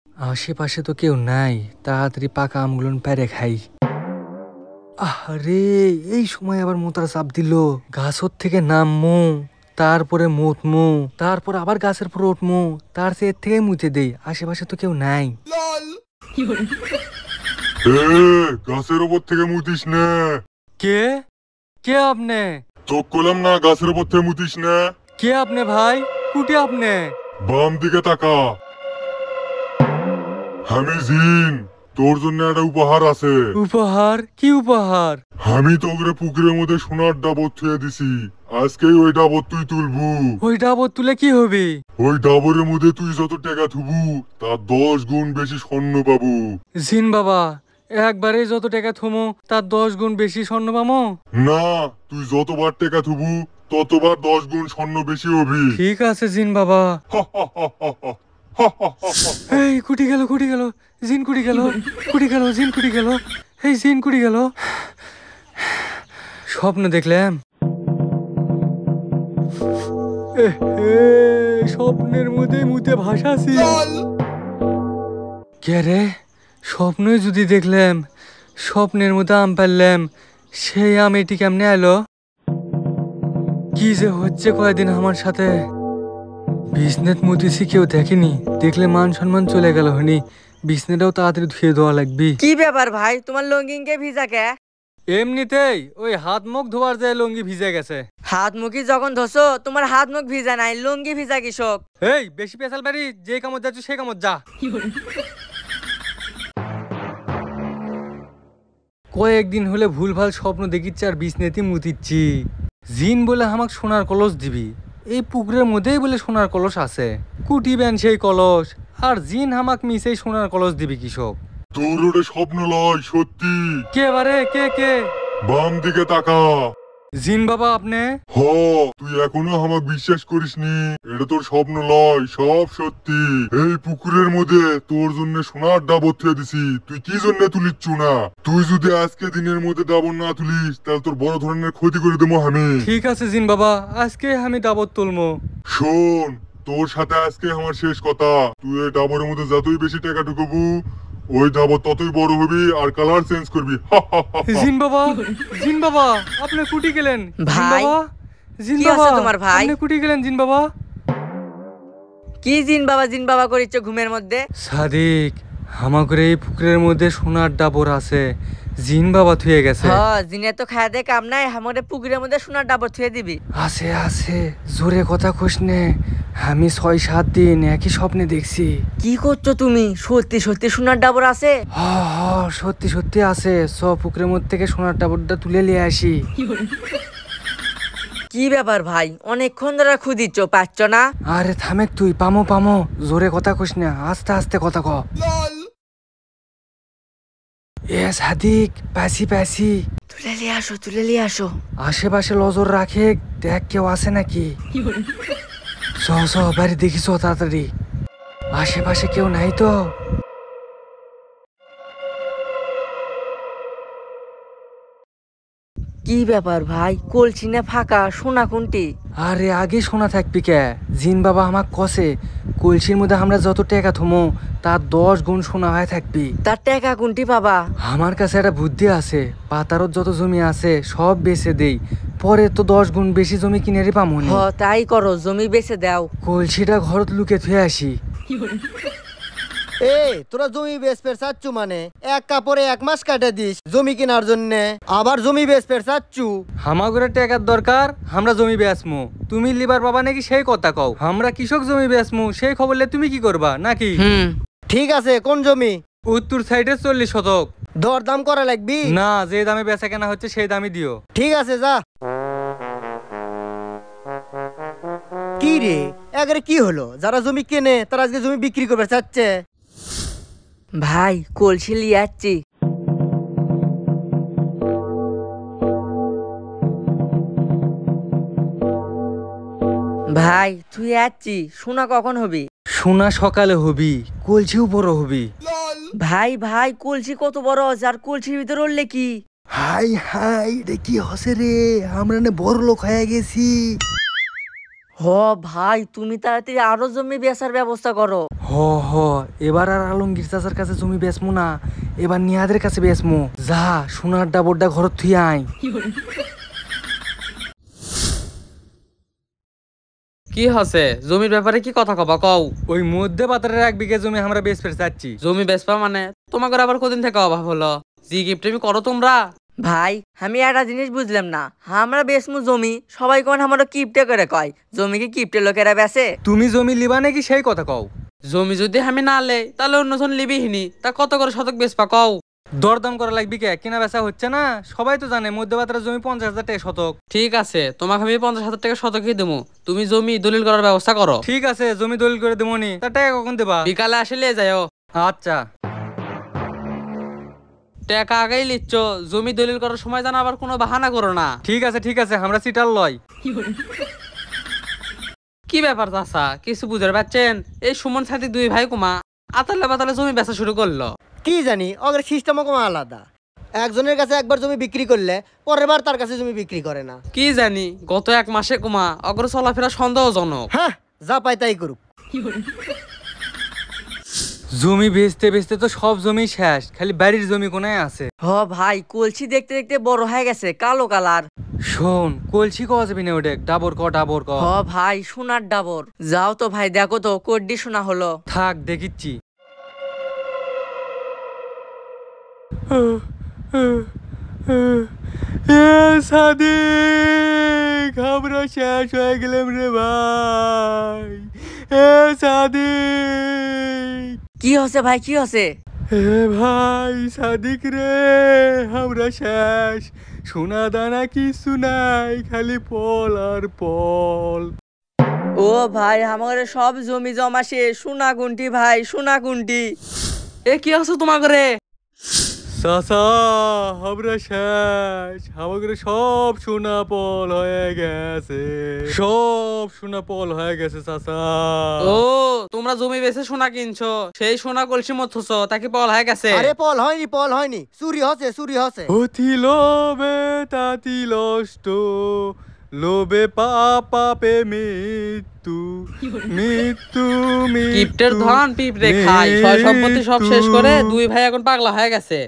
আশেপাশে তো কেউ নাই, তাড়াতাড়ি পাকা আমগুলো পেরে খাই। আরে এই সময় আবার মোতার চাপ দিল। গাছর থেকে নামমু, তারপরে মুতমু, তারপর আবার গাছের পর উঠমু, তার সে এর থেকে মুতে দেই। আশেপাশে তো কেউ নাই। গাছের উপর থেকে মুতিস না। কে কে আপনি? চোখ করলাম না, গাছের উপর থেকে মুতিস না। কে আপনি ভাই? কুটি আপনি? বাম দিকে তাকা। আমি জিন, তোর জন্য একটা উপহার আছে। উপহার? কি উপহার? আমি তোকে পুকুরের মধ্যে সোনার ডাবর থুয়ে দিছি। আজকেই ওই ডাবর তুই তুলবু। ওই ডাবর তুলে কি হবে? ওই ডাবরের মধ্যে তুই যত টাকা থুবু তার 10 গুণ বেশি স্বর্ণ পাবু। জিন বাবা, একবারে যত টাকা থমো তার 10 গুণ বেশি স্বর্ণ পামো? না, তুই যতবার টাকা থুবু ততবার 10 গুণ স্বর্ণ বেশি হবি। ঠিক আছে জিন বাবা। এই কুটি গেল, কুটি গেল, জিন কুটি গেল, কুটি গেল, জিন কুটি গেল, এই জিন কুটি গেল। স্বপ্ন দেখলাম। স্বপ্নের মধ্যে মুতে ভাসাছি। কে রে? স্বপ্নই যদি দেখলাম, স্বপ্নের মধ্যে আম পারলাম, সেই আম এটি কেমনে এলো? কি যে হচ্ছে কয়েকদিন আমার সাথে। বিজনেস মুতিছি, কেউ দেখেনি, দেখলে মান সম্মান চলে গেল হনি। বিজনেসটাও তাড়াতাড়ি ধুয়ে দেওয়া লাগবে। কি ব্যাপার ভাই, তোমার লঙ্গিকে ভিজা কে? এমনিতেই ওই হাত মুখ ধোয়ার যায় লুঙ্গি ভিজে গেছে। হাত মুখি যখন ধোসো তোমার হাত মুখ ভিজা নাই, লুঙ্গি ভিজা কৃষক। এই বেশি পেশাল বাড়ি, যে কামত যাচ্ছ সেই কামত যা। কয়েকদিন হলে ভুলভাল স্বপ্ন দেখিচ্ছি আর বিছনেতি মুতিচ্ছি। জিন বলে আমাকে সোনার কলস দিবি, এই পুকুরের মধ্যেই বলে সোনার কলস আছে। কুটিবেন সেই কলস, আর জিন হামাক মিশে সোনার কলস দিবি কৃষক। তোর ওটা স্বপ্ন লয়, সত্যি। কে বারে? কে কে? বাম দিকে তাকা। জিন বাবা আপনি? হ, তুই এখনো আমাকে বিশ্বাস করিসনি? এটা তোর স্বপ্ন লয়, সব সত্যি। এই পুকুরের মধ্যে তোর জন্য সোনার ডাবর থুয়ে দিছি, তুই কি জন্য তুলিচ্ছু না? তুই যদি আজকে দিনের মধ্যে ডাবর না তুলিস তাহলে তোর বড় ধরনের ক্ষতি করে দেবো আমি। ঠিক আছে জিন বাবা, আজকে আমি ডাবর তুলমো। শোন, তোর সাথে আজকে আমার শেষ কথা। তুই এই ডাবরের মধ্যে যতই বেশি টাকা ঢুকবু ওই ডাবর ততই বড় হবি আর কালার চেঞ্জ করবি। জিন বাবা, জিন বাবা আপনি কুটি গেলেন? ভাই, জিন কি বাবা আছে তোমার ভাই? আপনি কুটি গেলেন জিন বাবা? কি জিন বাবা করিচ্ছ ঘুমের মধ্যে? সাদিক, আমাদের এই পুকুরের মধ্যে সোনার ডাবর আছে, জিন বাবা থুয়ে গেছে। জিনে তো খায় দে কাম নাই, আমাদের পুকুরের মধ্যে সোনার ডাবর থুয়ে দিবি। আছে আছে, জোরে কথা কইস নে। আমি 6-7 দিন একই স্বপ্নে দেখছি। কি করছো তুমি? সত্যি সত্যি সোনার ডাবর আছে? হ হ, সত্যি সত্যি আছে। সব পুকুরের মধ্যে থেকে সোনার ডাবরটা তুলে নিয়ে আসি। কি ব্যাপার ভাই, অনেকক্ষণ ধরে খুঁজিচ্ছ, পাচ্ছ না? আরে থামেক তুই, পামো পামো, জোরে কথা কইস না, আস্তে আস্তে কথা ক। এ সাদিক, পাসি পাসি। তুলে নিয়ে আসো, তুলে নিয়ে আসো। আশেপাশে নজর রাখে, দেখ কেউ আছে নাকি। চ চ, বাড়ি দেখিস তাড়াতাড়ি। আশেপাশে কেউ নাই তো? কি ব্যাপার ভাই, কলসি না ফাঁকা, সোনা কোনটি? আরে আগে শোনা থাকবি কে? জিন বাবা আমাক কষে কলসির মধ্যে আমরা যত টাকা থমো তার 10 গুণ সোনা হয়ে থাকবি। তার টাকা কোনটি পাবা? আমার কাছে একটা বুদ্ধি আছে, পাতারত যত জমি আছে সব বেচে দেই, পরে তো 10 গুণ বেশি জমি কিনে রে পামনি। তাই করো, জমি বেচে দাও। কলসিটা ঘরত লুকে থুয়ে আসি। এই তোরা জমি বেচপের চাচ্ছু মানে এক কাপড়ে 1 মাস কাটে দিস জমি কেনার জন্য, আবার জমি বেচপের চাচ্ছু। হামাগুরে টাকার দরকার, আমরা জমি বেচমু। তুমি লিবার বাবা নাকি সেই কথা কও? আমরা কৃষক জমি বেচমু, সেই খবরলে তুমি কি করবা নাকি? ঠিক আছে, কোন জমি? উত্তর সাইডে 40 শতক। দর দাম করা লাগবি না, যে দামে বেচা কেনা হচ্ছে সেই দামই দিও। ঠিক আছে, যা। কি রে, এগারে কি হলো? যারা জমি কেনে তারা আজকে জমি বিক্রি করবে চাচ্ছে। ভাই কলসি লিয়ে যাচ্ছি। ভাই তুই যাচ্ছি, সোনা কখন হবি? সোনা সকালে হবি, কলসিও বড় হবি। ভাই ভাই কলসি কত বড় আছে, আর কলসির ভিতরে উঠলে কি? হাই হাই, রে কি হসে রে, আমরা না বড় লোক হয়ে গেছি। হ ভাই, তুমি তাড়াতাড়ি আরো জমি বেচার ব্যবস্থা করো। হ হ, এবার আর আলমগীর চাচার কাছে জমি বেচমু না, এবার নিয়াদের কাছে বেচমু। যা সোনার ডাবরটা ঘর থুই আই। কি হচ্ছে জমির ব্যাপারে কি কথা কবা কও। ওই মধ্যে পাতারের 1 বিঘা জমি আমরা বেচ ফের চাচ্ছি। জমি বেচবা মানে তোমাকে আবার কদিন থেকে অভাব হলো? জি গিফট তুমি করো তোমরা? ভাই আমি একটা জিনিস বুঝলাম না, আমরা বেচমু জমি, সবাই কোন আমরা কিপটে করে কয়, জমি কি কিপটে লোকেরা বেচে? তুমি জমি লিবা নাকি সেই কথা কও। জমি যদি আমি না লে তাহলে অন্যজন লিবিহিনি, তা কত করে শতক বেচবা কও। দরদাম করা লাগবে কে? কেনা বেচা হচ্ছে না, সবাই তো জানে মধ্যে পাতারের জমি 50,000 টাকা শতক। ঠিক আছে, তোমাকে আমি 50,000 টাকা শতকই দেবো, তুমি জমি দলিল করার ব্যবস্থা করো। ঠিক আছে, জমি দলিল করে দেবনি, তার টাকা কখন দেবা? বিকালে আসলে যাও। আচ্ছা। টাকা আগেই লিচ্ছ, জমি দলিল করার সময় জানা আবার কোনো বাহানা করো না। ঠিক আছে ঠিক আছে, আমরা সিটার লয়। কি ব্যাপার চাচা, কিছু বুঝতে পারছেন? এই সুমন সাথী 2 ভাই কুমা আতালে বাতালে জমি বেচা শুরু করলো। কি জানি ওদের সিস্টেম কমা আলাদা। একজনের কাছে একবার জমি বিক্রি করলে পরের বার তার কাছে জমি বিক্রি করে না। কি জানি গত 1 মাসে কুমা অগ্র চলাফেরা সন্দেহজনক। হ্যাঁ, যা পাই তাই করুক। জমি বেচতে বেচতে তো সব জমি শেষ, খালি বাড়ির জমি কোনায় আছে। হ ভাই, কলসি দেখতে দেখতে বড় হয়ে গেছে, কালো কালার। শোন, কলসি কওয়া যাবি না, ওটা ডাবর ক ডাবর ক। হ ভাই, সোনার ডাবর। যাও তো ভাই, দেখো তো কোডি শোনা হলো। থাক দেখিচ্ছি। সাদিক, আমরা শেষ হয়ে গেলাম রে ভাই। সাদিক, কি হচ্ছে ভাই, কি হচ্ছে? ভাই সাদিক রে, আমরা শেষ। সোনা দানা কিছু নাই, খালি পল আর পল। ও ভাই, আমার সব জমি জমা শেষ, সোনা গুন্টি ভাই, সোনা গুন্টি। এ কি আছে তোমাকে রে? চাচা, আমরা শেষ, আমাদের সব সোনা পল হয়ে গেছে, সব সোনা পল হয়ে গেছে চাচা। ও তোমরা জমি বেচে সোনা কিনছো, সেই সোনা কলসি মধ্যছো তাকে পল হয়ে গেছে। আরে পল হয়নি, পল হয়নি, চুরি হচ্ছে, চুরি হচ্ছে। অতি লোভে তাতি লষ্ট, লোভে পাপে মৃত্যু, মৃত্যু কিপ্টের মৃত্যু ধন পিঁপড়ে খায়, সয় সম্পত্তি সব শেষ করে 2 ভাই এখন পাগলা হয়ে গেছে।